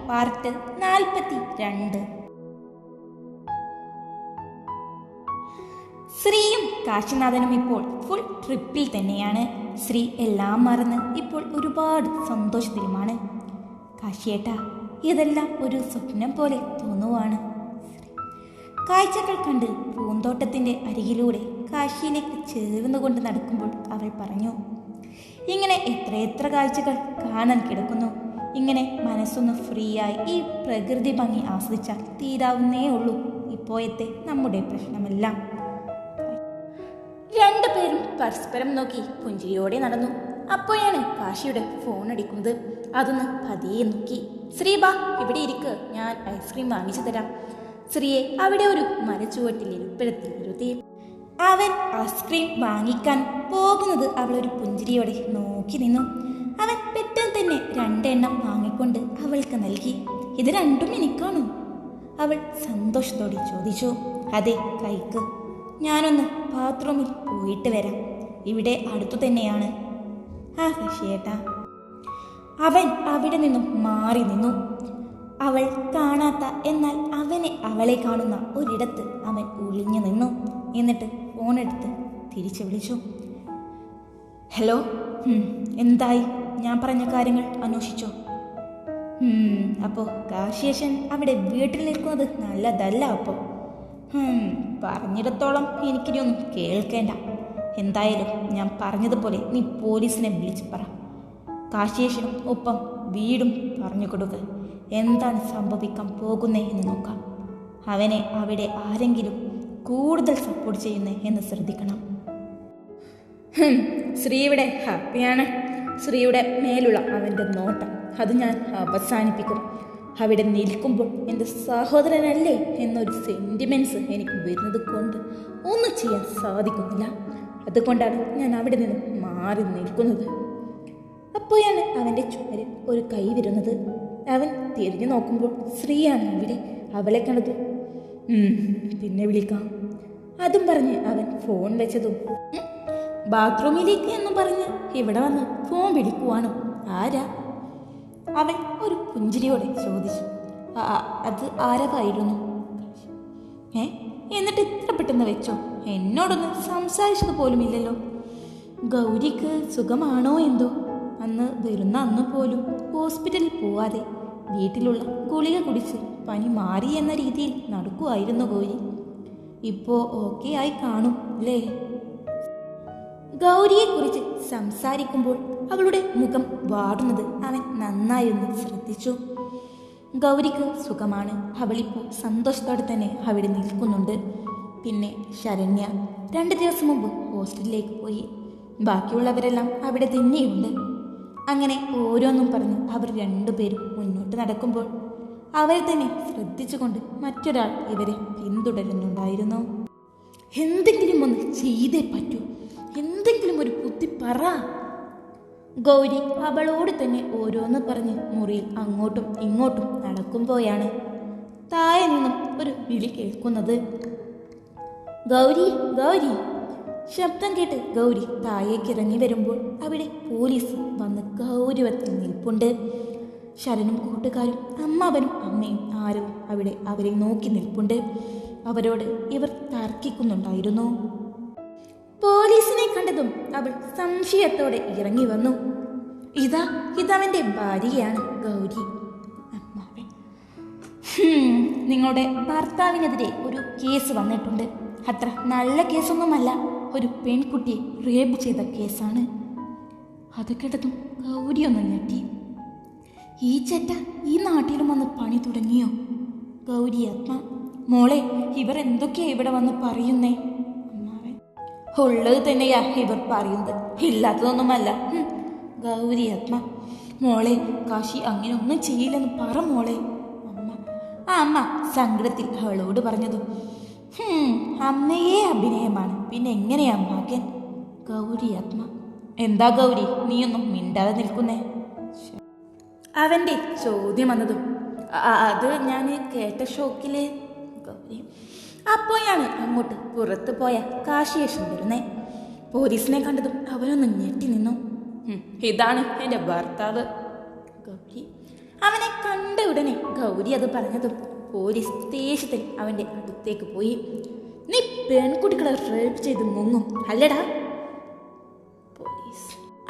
Part 42. ശ്രീയും കാശിനാഥനും ഇപ്പോൾ full ട്രിപ്പിൽ തന്നെയാണ്. ശ്രീ എല്ലാം മറന്ന് ഇപ്പോൾ ഒരുപാട് സന്തോഷത്തിലുമാണ്. കാശിയേട്ടാ, ഇതെല്ലാം ഒരു സ്വപ്നം പോലെ തോന്നുവാണ്. കാഴ്ചകൾ കണ്ട് പൂന്തോട്ടത്തിൻ്റെ അരികിലൂടെ കാശിയിലേക്ക് ചേർന്നുകൊണ്ട് നടക്കുമ്പോൾ അവൾ പറഞ്ഞു, ഇങ്ങനെ എത്രയെത്ര കാഴ്ചകൾ കാണാൻ കിടക്കുന്നു. ഇങ്ങനെ മനസ്സൊന്ന് ഫ്രീ ആയി ഈ പ്രകൃതി ഭംഗി ആസ്വദിച്ചാൽ തീരാവുന്നേ ഉള്ളൂ ഇപ്പോഴത്തെ നമ്മുടെ പ്രശ്നമെല്ലാം. രണ്ടുപേരും പരസ്പരം നോക്കി പുഞ്ചിരിയോടെ നടന്നു. അപ്പോഴാണ് കാശിയുടെ ഫോൺ അടിക്കുന്നത്. അതൊന്ന് പതിയെ നോക്കി. ശ്രീബാ, ഇവിടെ ഇരിക്ക്, ഞാൻ ഐസ്ക്രീം വാങ്ങിച്ചു തരാം. ശ്രീയെ അവിടെ ഒരു മരച്ചുവട്ടിൽ ഇരുത്തി അവൻ ഐസ്ക്രീം വാങ്ങിക്കാൻ പോകുന്നത് അവളൊരു പുഞ്ചിരിയോടെ നോക്കി നിന്നു. അവൻ പെട്ടെന്ന് തന്നെ 2 എണ്ണം വാങ്ങിക്കൊണ്ട് അവൾക്ക് നൽകി. ഇത് രണ്ടും എനിക്കാണോ? അവൾ സന്തോഷത്തോടെ ചോദിച്ചു. അതെ, കൈക്ക്. ഞാനൊന്ന് ബാത്റൂമിൽ പോയിട്ട് വരാം, ഇവിടെ അടുത്തു തന്നെയാണ്. ആ കാശിയേട്ടാ. അവൻ അവിടെ നിന്നും മാറി നിന്നു. അവൾ കാണാത്ത എന്നാൽ അവളെ കാണുന്ന ഒരിടത്ത് അവൻ ഒളിഞ്ഞു നിന്നു. എന്നിട്ട് ഫോണെടുത്ത് തിരിച്ചു വിളിച്ചു. ഹലോ, എന്തായി? ഞാൻ പറഞ്ഞ കാര്യങ്ങൾ അന്വേഷിച്ചോ? അപ്പോൾ കാശിയേശൻ അവിടെ വീട്ടിൽ നിൽക്കുന്നത് നല്ലതല്ല. അപ്പോൾ പറഞ്ഞിടത്തോളം എനിക്കിനിയൊന്നും കേൾക്കേണ്ട. എന്തായാലും ഞാൻ പറഞ്ഞതുപോലെ നീ പോലീസിനെ വിളിച്ച് പറ. കാശിയേശനും ഒപ്പം വീടും പറഞ്ഞു കൊടുക്കുക. എന്താണ് സംഭവിക്കാൻ പോകുന്നേ എന്ന് നോക്കാം. അവനെ അവിടെ ആരെങ്കിലും കൂടുതൽ സപ്പോർട്ട് ചെയ്യുന്നേ എന്ന് ശ്രദ്ധിക്കണം. ശ്രീയുടെ ഹാപ്പിയാണ്. ശ്രീയുടെ മേലുള്ള അവൻ്റെ നോട്ടം അത് ഞാൻ അവസാനിപ്പിക്കും. അവിടെ നിൽക്കുമ്പോൾ എൻ്റെ സഹോദരനല്ലേ എന്നൊരു സെൻറ്റിമെൻറ്റ്സ് എനിക്ക് വരുന്നത് കൊണ്ട് ഒന്നും ചെയ്യാൻ സാധിക്കുന്നില്ല. അതുകൊണ്ടാണ് ഞാൻ അവിടെ നിന്ന് മാറി നിൽക്കുന്നത്. അപ്പോഴാണ് അവൻ്റെ ചുമരിൽ ഒരു കൈ വരുന്നത്. അവൻ തിരിഞ്ഞു നോക്കുമ്പോൾ ശ്രീയാണ് ഇവിടെ. അവളെ കണ്ടത്. പിന്നെ വിളിക്കാം. അതും പറഞ്ഞ് അവൻ ഫോൺ വെച്ചതും ബാത്റൂമിലേക്ക് എന്നും പറഞ്ഞ് ഇവിടെ വന്ന് ഫോൺ വിളിക്കുവാണോ? ആരാ? അവൻ ഒരു പുഞ്ചിരിയോടെ ചോദിച്ചു. അത് ആരവായിരുന്നു? എന്നിട്ട് ഇത്ര പെട്ടെന്ന് വെച്ചോ? എന്നോടൊന്ന് സംസാരിച്ചത് പോലുമില്ലല്ലോ. ഗൗരിക്ക് സുഖമാണോ എന്തോ? അന്ന് പോലും ഹോസ്പിറ്റലിൽ പോവാതെ വീട്ടിലുള്ള ഗുളിക കുടിച്ച് പനി മാറി എന്ന രീതിയിൽ നടക്കുമായിരുന്നു ഗൗരി. ഇപ്പോൾ ഓക്കെ ആയി കാണും അല്ലേ? ഗൗരിയെക്കുറിച്ച് സംസാരിക്കുമ്പോൾ അവളുടെ മുഖം വാടുന്നത് അവൻ നന്നായൊന്ന് ശ്രദ്ധിച്ചു. ഗൗരിക്ക് സുഖമാണ്. അവളിപ്പോൾ സന്തോഷത്തോടെ തന്നെ അവിടെ നിൽക്കുന്നുണ്ട്. പിന്നെ ശരണ്യ 2 ദിവസം മുമ്പ് ഹോസ്റ്റലിലേക്ക് പോയി. ബാക്കിയുള്ളവരെല്ലാം അവിടെ തന്നെയുണ്ട്. അങ്ങനെ ഓരോന്നും പറഞ്ഞ് അവർ 2 പേരും മുന്നോട്ട് നടക്കുമ്പോൾ അവരെ തന്നെ ശ്രദ്ധിച്ചുകൊണ്ട് മറ്റൊരാൾ ഇവരെ പിന്തുടരുന്നുണ്ടായിരുന്നു. എന്തെങ്കിലും ഒന്ന് ചെയ്തേ പറ്റൂ, എന്തെങ്കിലും ഒരു ബുദ്ധി പറ. ഗൗരി അവളോട് തന്നെ ഓരോന്ന് പറഞ്ഞ് മുറിയിൽ അങ്ങോട്ടും ഇങ്ങോട്ടും നടക്കുമ്പോഴാണ് താഴെ നിന്നും ഒരു വിളി കേൾക്കുന്നത്. ഗൗരി, ഗൗരി. ശബ്ദം കേട്ട് ഗൗരി താഴേക്ക് ഇറങ്ങി വരുമ്പോൾ അവിടെ പോലീസ് വന്ന് ഗൗരവത്തിൽ നിൽപ്പുണ്ട്. ശരനും കൂട്ടുകാരും അമ്മാവനും അമ്മയും ആരും അവിടെ അവരെ നോക്കി നിൽപ്പുണ്ട്. അവരോട് ഇവർ തർക്കിക്കുന്നുണ്ടായിരുന്നു. പോലീസിനെ കണ്ടതും അവൾ സംശയത്തോടെ ഇറങ്ങി വന്നു. ഇതവൻ്റെ ഭാര്യയാണ് ഗൗരി. അമ്മാവൻ, നിങ്ങളുടെ ഭർത്താവിനെതിരെ ഒരു കേസ് വന്നിട്ടുണ്ട്. അത്ര നല്ല കേസൊന്നുമല്ല, ഒരു പെൺകുട്ടിയെ റേപ്പ് ചെയ്ത കേസാണ്. അത് കേട്ടതും ഗൗരി ഒന്ന് ഞെട്ടി. ഈ ചെറ്റ ഈ നാട്ടിലും വന്ന് പണി തുടങ്ങിയോ? ഗൗരി ആത്മ, മോളെ, ഇവർ എന്തൊക്കെയാ ഇവിടെ വന്ന് പറയുന്നേ? അമ്മാവൻ, ഉള്ളത് തന്നെയാ ഇവർ പറയുന്നത്, ഇല്ലാത്തതൊന്നുമല്ല. ഗൗരി ആത്മ, മോളെ, കാശി അങ്ങനെ ഒന്നും ചെയ്യില്ലെന്ന് പറ മോളെ. അമ്മ സങ്കടത്തിൽ അവളോട് പറഞ്ഞതും അമ്മയെ അഭിനയമാണ്, പിന്നെ എങ്ങനെയാ മകൻ? ഗൗരി ആത്മ, എന്താ ഗൗരി നീയൊന്നും മിണ്ടാതെ നിൽക്കുന്നേ? അവൻ്റെ ചോദ്യം വന്നതും അത് ഞാൻ കേട്ട ഷോക്കില്. ഗൗരി അപ്പോഴാണ് അങ്ങോട്ട് പുറത്തു പോയ കാശിയേശൻ വരുന്നേ. പോലീസിനെ കണ്ടതും അവനൊന്ന് ഞെട്ടി നിന്നു. ഇതാണ് എൻ്റെ ഭർത്താവ്. ഗൗരി അവനെ കണ്ട ഉടനെ ഗൗരി അത് പറഞ്ഞതും പോലീസ് ദേഷ്യത്തിൽ അവന്റെ അടുത്തേക്ക് പോയി. നീ പെൺകുട്ടികളെ റേപ്പ് ചെയ്ത് മുങ്ങും അല്ലടാ? പോലീസ്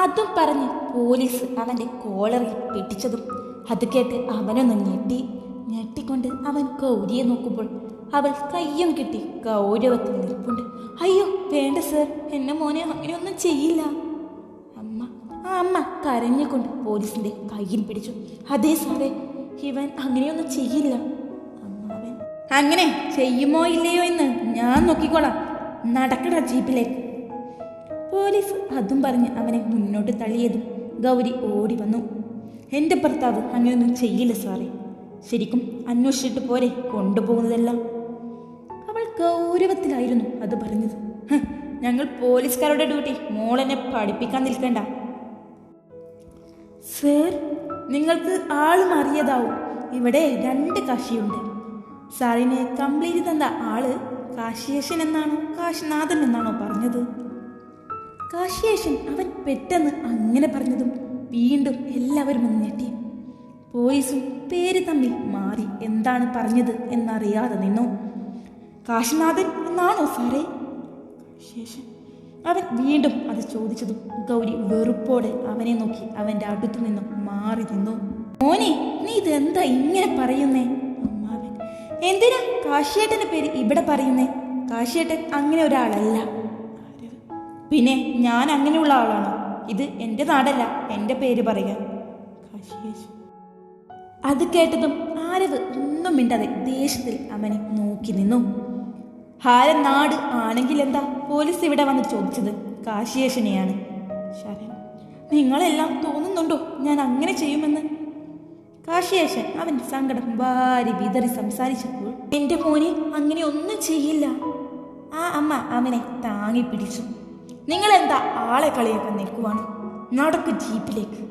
അതും പറഞ്ഞ് പോലീസ് അവന്റെ കോളറിൽ പിടിച്ചതും അത് കേട്ട് അവനൊന്ന് ഞെട്ടിക്കൊണ്ട് അവൻ ഗൗരിയെ നോക്കുമ്പോൾ അവൾ കയ്യും കെട്ടി ഗൗരവത്തിൽ നിൽപ്പുണ്ട്. അയ്യോ വേണ്ട സർ, എന്നെ മോനെ അങ്ങനെയൊന്നും ചെയ്യില്ല. അമ്മ കരഞ്ഞുകൊണ്ട് പോലീസിന്റെ കയ്യിൽ പിടിച്ചു. അതേ സാറേ, ഇവൻ അങ്ങനെയൊന്നും ചെയ്യില്ല. അമ്മാവൻ അങ്ങനെ ചെയ്യുമോ ഇല്ലയോ എന്ന് ഞാൻ നോക്കിക്കോളാം, നടക്കടാ ജീപ്പിലേക്ക്. പോലീസ് അതും പറഞ്ഞ് അവനെ മുന്നോട്ട് തള്ളിയതും ഗൗരി ഓടി വന്നു. എന്റെ ഭർത്താവ് അങ്ങനെയൊന്നും ചെയ്യില്ല സാറേ, ശരിക്കും അന്വേഷിച്ചിട്ട് പോരെ കൊണ്ടുപോകുന്നതെല്ലാം. അവൾ ഗൗരവത്തിലായിരുന്നു അത് പറഞ്ഞത്. ഞങ്ങൾ പോലീസുകാരുടെ ഡ്യൂട്ടി മോളെന്നെ പഠിപ്പിക്കാൻ നിൽക്കണ്ട. സർ, നിങ്ങൾക്ക് ആള് മാറിയതാവും. ഇവിടെ 2 കാശിയുണ്ട്. സാറിനെ കംപ്ലീറ്റ് തന്ന ആള് കാശിയേഷൻ എന്നാണോ കാശിനാഥൻ എന്നാണോ പറഞ്ഞത്? കാശിയേഷൻ, അവൻ പെട്ടെന്ന് അങ്ങനെ പറഞ്ഞതും വീണ്ടും എല്ലാവരും ഒന്ന് ഞെട്ടി. പോലീസും പേര് തമ്മിൽ മാറി എന്താണ് പറഞ്ഞത് എന്നറിയാതെ നിന്നു. കാശിനാഥൻ എന്നാണോ സാറേ? കാശിയേഷൻ, അവൻ വീണ്ടും അത് ചോദിച്ചതും ഗൗരി വെറുപ്പോടെ അവനെ നോക്കി അവന്റെ അടുത്തു നിന്നും മാറി നിന്നു. മോനെ, നീ ഇതെന്താ ഇങ്ങനെ പറയുന്നേ? അമ്മാവൻ, എന്തിനാ കാശിയേട്ടന്റെ പേര് ഇവിടെ പറയുന്നേ? കാശിയേട്ടൻ അങ്ങനെ ഒരാളല്ല. പിന്നെ ഞാൻ അങ്ങനെയുള്ള ആളാണോ? ഇത് എന്റെ നാടല്ല, എന്റെ പേര് പറയാൻ. കാശിയേഷൻ അത് കേട്ടതും ആരവ് ഒന്നും മിണ്ടാതെ ദേഷ്യത്തിൽ അവനെ നോക്കി നിന്നു. ഹാര നാട് ആണെങ്കിൽ എന്താ പോലീസ് ഇവിടെ വന്ന് ചോദിച്ചത്? കാശിയേഷനെയാണ്. ശരൺ, നിങ്ങളെല്ലാം തോന്നുന്നുണ്ടോ ഞാൻ അങ്ങനെ ചെയ്യുമെന്ന്? കാശിയേഷൻ അവൻ സങ്കടം വാരി വിതറി സംസാരിച്ചപ്പോൾ എന്റെ മോനെ അങ്ങനെ ഒന്നും ചെയ്യില്ല. ആ അമ്മ അവനെ താങ്ങി പിടിച്ചു. നിങ്ങളെന്താ ആളെ കളിയാക്കാൻ നിൽക്കുവാണ്? നടക്കു ജീപ്പിലേക്ക്.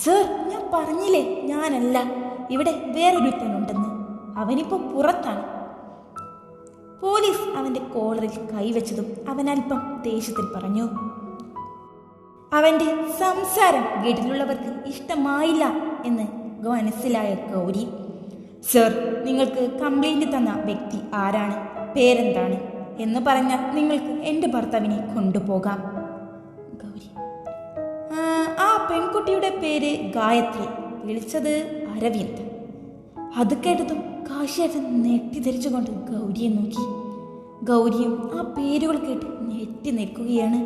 സർ, ഞാൻ പറഞ്ഞില്ലേ ഞാനല്ല, ഇവിടെ വേറൊരുത്തനുണ്ടെന്ന്. അവനിപ്പോ പുറത്താണ്. പോലീസ് അവന്റെ കോളറിൽ കൈവച്ചതും അവൻ അല്പം ദേഷ്യത്തിൽ പറഞ്ഞു. അവന്റെ സംസാരം വീട്ടിലുള്ളവർക്ക് ഇഷ്ടമായില്ല എന്ന് മനസ്സിലായ ഗൗരി, സർ, നിങ്ങൾക്ക് കംപ്ലൈന്റ് തന്ന വ്യക്തി ആരാണ്, പേരെന്താണ് എന്ന് പറഞ്ഞാൽ നിങ്ങൾക്ക് എന്റെ ഭർത്താവിനെ കൊണ്ടുപോകാം. ഗൗരി, ആ പെൺകുട്ടിയുടെ പേര് ഗായത്രി, വിളിച്ചത് അരവിന്ദ്. അത് കേട്ടതും കാശിയേട്ടൻ നെട്ടിധരിച്ചുകൊണ്ട് ഗൗരിയെ നോക്കി. ഗൗരിയും ആ പേരുകൾ കേട്ട് ഞെട്ടി നിൽക്കുകയാണ്.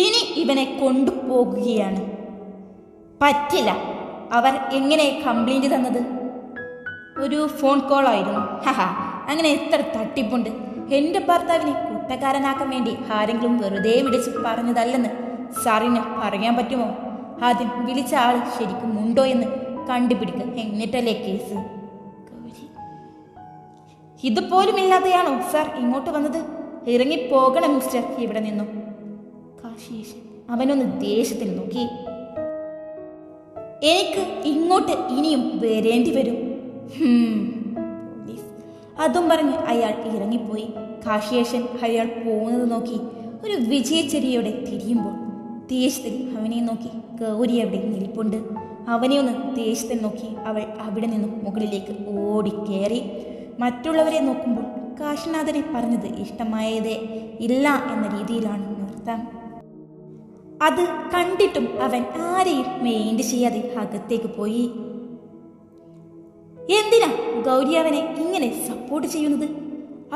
ഇനി ഇവനെ കൊണ്ടുപോകുകയാണ്. പറ്റില്ല. അവർ എങ്ങനെ കംപ്ലൈന്റ് തന്നത്? ഒരു ഫോൺ കോൾ ആയിരുന്നു. അങ്ങനെ എത്ര തട്ടിപ്പുണ്ട്. എന്റെ ഭർത്താവിനെ കുറ്റക്കാരനാക്കാൻ വേണ്ടി ആരെങ്കിലും വെറുതെ വിളിച്ച് പറഞ്ഞതല്ലെന്ന് സാറിന് പറയാൻ പറ്റുമോ? ആദ്യം വിളിച്ച ആൾ ശരിക്കും ഉണ്ടോ എന്ന് കണ്ടുപിടിക്കുക, എന്നിട്ടല്ലേ കേസ്. ഇതുപോലും ഇല്ലാതെയാണോ സാർ ഇങ്ങോട്ട് വന്നത്? ഇറങ്ങിപ്പോകണം മിസ്റ്റർ ഇവിടെ നിന്നും. കാശിയേഷൻ അവനൊന്ന് ദേഷ്യത്തിൽ നോക്കി. എനിക്ക് ഇങ്ങോട്ട് ഇനിയും വരേണ്ടി വരും. അതും പറഞ്ഞ് അയാൾ ഇറങ്ങിപ്പോയി. കാശിയേഷൻ അയാൾ പോകുന്നത് നോക്കി ഒരു വിജയച്ചെരിയോടെ തിരിയുമ്പോൾ ദേഷ്യത്തിൽ അവനെ നോക്കി ഗൗരി അവിടെ നിൽപ്പുണ്ട്. അവനെ ഒന്ന് ദേഷ്യത്തിൽ നോക്കി അവൾ അവിടെ നിന്നും മുകളിലേക്ക് ഓടിക്കേറി. മറ്റുള്ളവരെ നോക്കുമ്പോൾ കാശിനാഥനെ പറഞ്ഞത് ഇഷ്ടമായതേ ഇല്ല എന്ന രീതിയിലാണ് നൃത്തം. അത് കണ്ടിട്ടും അവൻ ആരെയും മെയിൻഡ് ചെയ്യാതെ അകത്തേക്ക് പോയി. എന്തിനാ ഗൗരി അവനെ ഇങ്ങനെ സപ്പോർട്ട് ചെയ്യുന്നത്?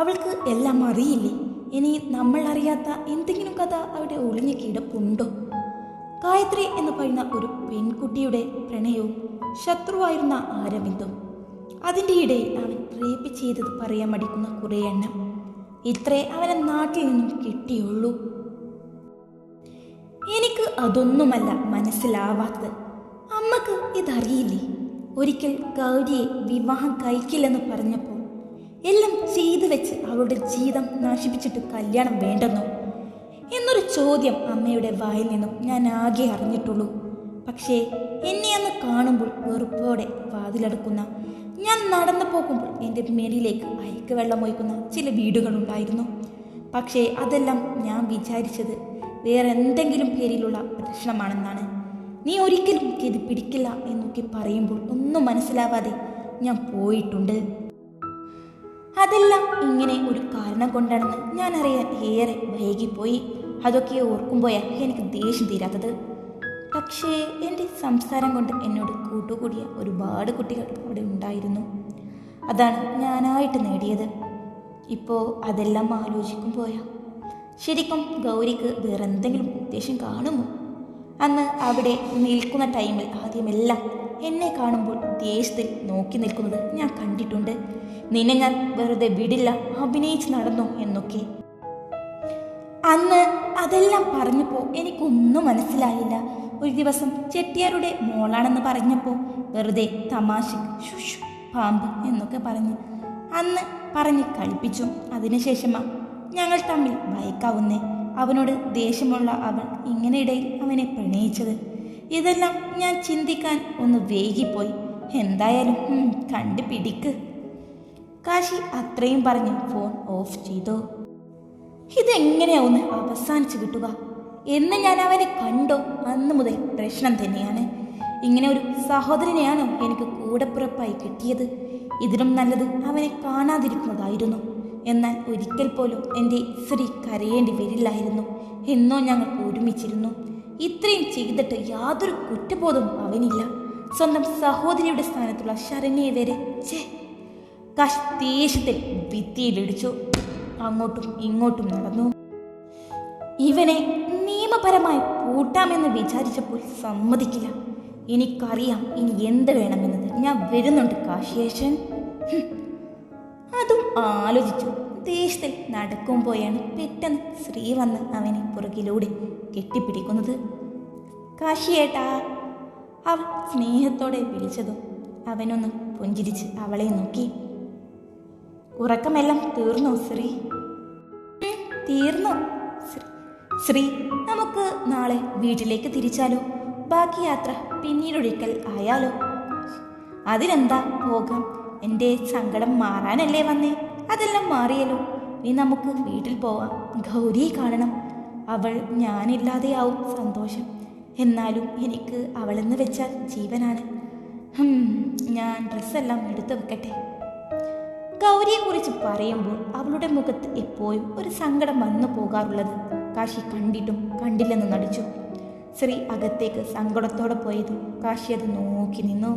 അവൾക്ക് എല്ലാം അറിയില്ലേ? ഇനി നമ്മൾ അറിയാത്ത എന്തെങ്കിലും കഥ അവിടെ ഒളിഞ്ഞു കിടപ്പുണ്ടോ? ഗായത്രി എന്ന് പറയുന്ന ഒരു പെൺകുട്ടിയുടെ പ്രണയവും ശത്രുവായിരുന്ന അരവിന്ദും. അതിൻ്റെ ഇടയിൽ അവൻ റേപ്പ് ചെയ്തത് പറയാൻ മടിക്കുന്ന കുറേ എണ്ണം. ഇത്രേ അവനെ നാട്ടിൽ നിന്നും കിട്ടിയുള്ളൂ. എനിക്ക് അതൊന്നുമല്ല മനസ്സിലാവാത്തത്. അമ്മക്ക് ഇതറിയില്ലേ? ഒരിക്കൽ ഗൗരിയെ വിവാഹം കഴിക്കില്ലെന്ന് പറഞ്ഞപ്പോൾ എല്ലാം ചെയ്തു വെച്ച് അവളുടെ ജീവിതം നശിപ്പിച്ചിട്ട് കല്യാണം വേണ്ടെന്നോ എന്നൊരു ചോദ്യം അമ്മയുടെ വായിൽ നിന്നും ഞാൻ ആകെ അറിഞ്ഞിട്ടുള്ളൂ. പക്ഷേ എന്നെ അന്ന് കാണുമ്പോൾ വെറുപ്പോടെ വാതിലടക്കുന്ന, ഞാൻ നടന്നു പോകുമ്പോൾ എൻ്റെ മേലിലേക്ക് അയക്ക് വെള്ളം ഒഴിക്കുന്ന ചില വീടുകളുണ്ടായിരുന്നു. പക്ഷേ അതെല്ലാം ഞാൻ വിചാരിച്ചത് വേറെ എന്തെങ്കിലും പേരിലുള്ള പ്രശ്നമാണെന്നാണ്. നീ ഒരിക്കലും ഗതി പിടിക്കില്ല എന്നൊക്കെ പറയുമ്പോൾ ഒന്നും മനസ്സിലാവാതെ ഞാൻ പോയിട്ടുണ്ട്. അതെല്ലാം ഇങ്ങനെ ഒരു കാരണം കൊണ്ടാണെന്ന് ഞാൻ അറിയാൻ ഏറെ വൈകിപ്പോയി. അതൊക്കെ ഓർക്കുമ്പോഴാണ് എനിക്ക് ദേഷ്യം തീരാത്തത്. പക്ഷേ എൻ്റെ സംസാരം കൊണ്ട് എന്നോട് കൂട്ടുകൂടിയ ഒരുപാട് കുട്ടികൾ അവിടെ ഉണ്ടായിരുന്നു. അതാണ് ഞാനായിട്ട് നേടിയത്. ഇപ്പോൾ അതെല്ലാം ആലോചിക്കുമ്പോഴാ ശരിക്കും ഗൗരിക്ക് വേറെന്തെങ്കിലും ഉദ്ദേശം കാണുമോ? അന്ന് അവിടെ നിൽക്കുന്ന ടൈമിൽ ആദ്യമെല്ലാം എന്നെ കാണുമ്പോൾ ദേഷ്യത്തിൽ നോക്കി നിൽക്കുന്നത് ഞാൻ കണ്ടിട്ടുണ്ട്. നിന്നെ ഞാൻ വെറുതെ വിടില്ല, അഭിനയിച്ച് നടന്നു എന്നൊക്കെ. അന്ന് അതെല്ലാം പറഞ്ഞപ്പോൾ എനിക്കൊന്നും മനസ്സിലായില്ല. ഒരു ദിവസം ചെട്ടിയാരുടെ മോളാണെന്ന് പറഞ്ഞപ്പോൾ വെറുതെ തമാശ ശുഷു പാമ്പ് എന്നൊക്കെ അന്ന് പറഞ്ഞ് കളിപ്പിച്ചു. അതിനുശേഷമാ ഞങ്ങൾ തമ്മിൽ ഭയക്കാവുന്നേ. അവനോട് ദേഷ്യമുള്ള അവൾ ഇങ്ങനെ ഇടയിൽ അവനെ പ്രണയിച്ചത്. ഇതെല്ലാം ഞാൻ ചിന്തിക്കാൻ ഒന്ന് വൈകിപ്പോയി. എന്തായാലും കണ്ടുപിടിക്ക്. കാശി അത്രയും പറഞ്ഞ് ഫോൺ ഓഫ് ചെയ്തു. ഇതെങ്ങനെയാവുന്ന് അവസാനിച്ചു കിട്ടുക എന്ന് ഞാൻ അവനെ കണ്ടോ അന്ന് മുതൽ പ്രശ്നം തന്നെയാണ്. ഇങ്ങനെ ഒരു സഹോദരനെയാണോ എനിക്ക് കൂടപ്പിറപ്പായി കിട്ടിയത്? ഇതിലും നല്ലത് അവനെ കാണാതിരിക്കുന്നതായിരുന്നു. എന്നാൽ ഒരിക്കൽ പോലും എൻ്റെ ശ്രീ കരയേണ്ടി വരില്ലായിരുന്നു. എന്നോ ഞങ്ങൾ ഒരുമിച്ചിരുന്നു. ഇത്രയും ചെയ്തിട്ട് യാതൊരു കുറ്റബോധവും അവനില്ല. സ്വന്തം സഹോദരിയുടെ സ്ഥാനത്തുള്ള ശരണ്യെ വരെ കാശ് ദേഷ്യത്തിൽ ഭിത്തിയിലിടിച്ചു. അങ്ങോട്ടും ഇങ്ങോട്ടും നടന്നു. ഇവനെ നിയമപരമായി പൂട്ടാമെന്ന് വിചാരിച്ചപ്പോൾ സമ്മതിക്കില്ല. എനിക്കറിയാം ഇനി എന്ത് വേണമെന്നത്. ഞാൻ വരുന്നുണ്ട് കാശിയേശൻ. അതും ആലോചിച്ചു ദേഷ്യത്തിൽ നടക്കുമ്പോഴാണ് പെട്ടെന്ന് ശ്രീ വന്ന് അവനെ പുറകിലൂടെ കെട്ടിപ്പിടിക്കുന്നത്. കാശിയേട്ടാ, അവൾ സ്നേഹത്തോടെ വിളിച്ചതും അവനൊന്ന് പുഞ്ചിരിച്ച് അവളെ നോക്കി. ഉറക്കമെല്ലാം തീർന്നോ ശ്രീ? തീർന്നു ശ്രീ. നമുക്ക് നാളെ വീട്ടിലേക്ക് തിരിച്ചാലോ? ബാക്കി യാത്ര പിന്നീടൊരിക്കൽ ആയാലോ? അതിനെന്താ, പോകാം. എൻ്റെ സങ്കടം മാറാനല്ലേ വന്നേ? അതെല്ലാം മാറിയല്ലോ. നീ നമുക്ക് വീട്ടിൽ പോവാം. ഗൗരിയെ കാണണം. അവൾ ഞാനില്ലാതെയാവും സന്തോഷം. എന്നാലും എനിക്ക് അവളെന്ന് വെച്ചാൽ ജീവനാണ്. ഞാൻ ഡ്രസ്സെല്ലാം എടുത്തു വെക്കട്ടെ. ഗൗരിയെക്കുറിച്ച് പറയുമ്പോൾ അവളുടെ മുഖത്ത് എപ്പോഴും ഒരു സങ്കടം വന്നു പോകാറുള്ളത് കാശി കണ്ടിട്ടും കണ്ടില്ലെന്ന് നടിച്ചു. ശ്രീ അകത്തേക്ക് സങ്കടത്തോടെ പോയതും കാശി അത് നോക്കി നിന്നു.